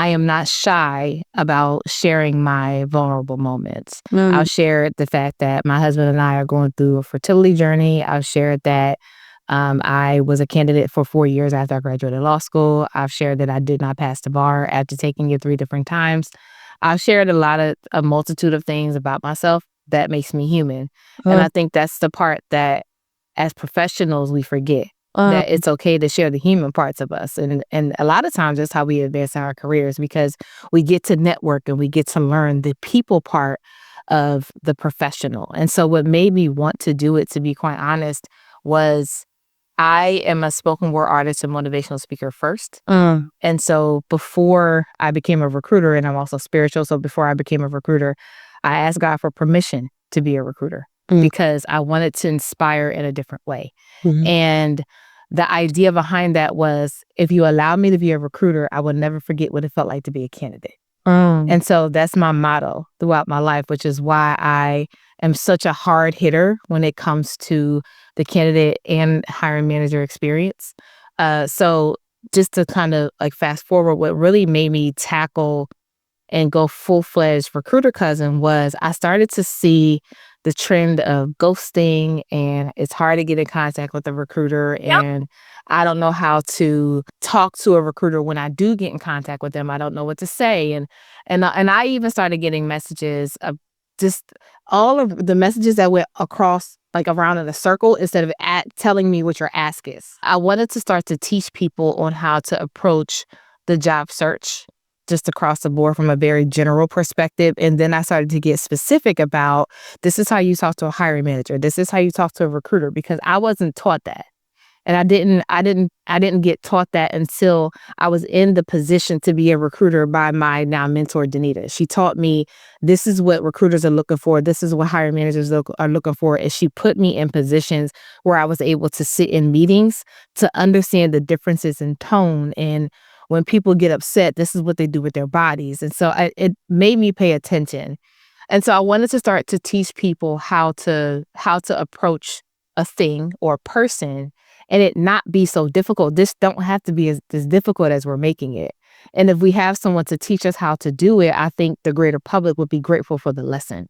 I am not shy about sharing my vulnerable moments. I'll share the fact that my husband and I are going through a fertility journey. I've shared that I was a candidate for 4 years after I graduated law school. I've shared that I did not pass the bar after taking it 3 different times. I've shared a multitude of things about myself that makes me human. And I think that's the part that as professionals we forget. That it's okay to share the human parts of us. And a lot of times that's how we advance in our careers, because we get to network and we get to learn the people part of the professional. And so what made me want to do it, to be quite honest, was I am a spoken word artist and motivational speaker first. And so before I became a recruiter, and I'm also spiritual, so before I became a recruiter, I asked God for permission to be a recruiter because I wanted to inspire in a different way. And the idea behind that was, if you allow me to be a recruiter, I will never forget what it felt like to be a candidate. And so that's my motto throughout my life, which is why I am such a hard hitter when it comes to the candidate and hiring manager experience. So just to kind of like fast forward, what really made me tackle and go full-fledged recruiter cousin was I started to see the trend of ghosting, and it's hard to get in contact with a recruiter. And I don't know how to talk to a recruiter when I do get in contact with them. I don't know what to say. And I even started getting messages of just all of the messages that went across, like around in a circle, instead of telling me what your ask is. I wanted to start to teach people on how to approach the job search just across the board from a very general perspective. And then I started to get specific about, this is how you talk to a hiring manager. This is how you talk to a recruiter, because I wasn't taught that. And I didn't get taught that until I was in the position to be a recruiter by my now mentor, Danita. She taught me, this is what recruiters are looking for. This is what hiring managers are looking for. And she put me in positions where I was able to sit in meetings to understand the differences in tone, and when people get upset, this is what they do with their bodies. And so it made me pay attention. And so I wanted to start to teach people how to approach a thing or a person and it not be so difficult. This don't have to be as difficult as we're making it. And if we have someone to teach us how to do it, I think the greater public would be grateful for the lesson.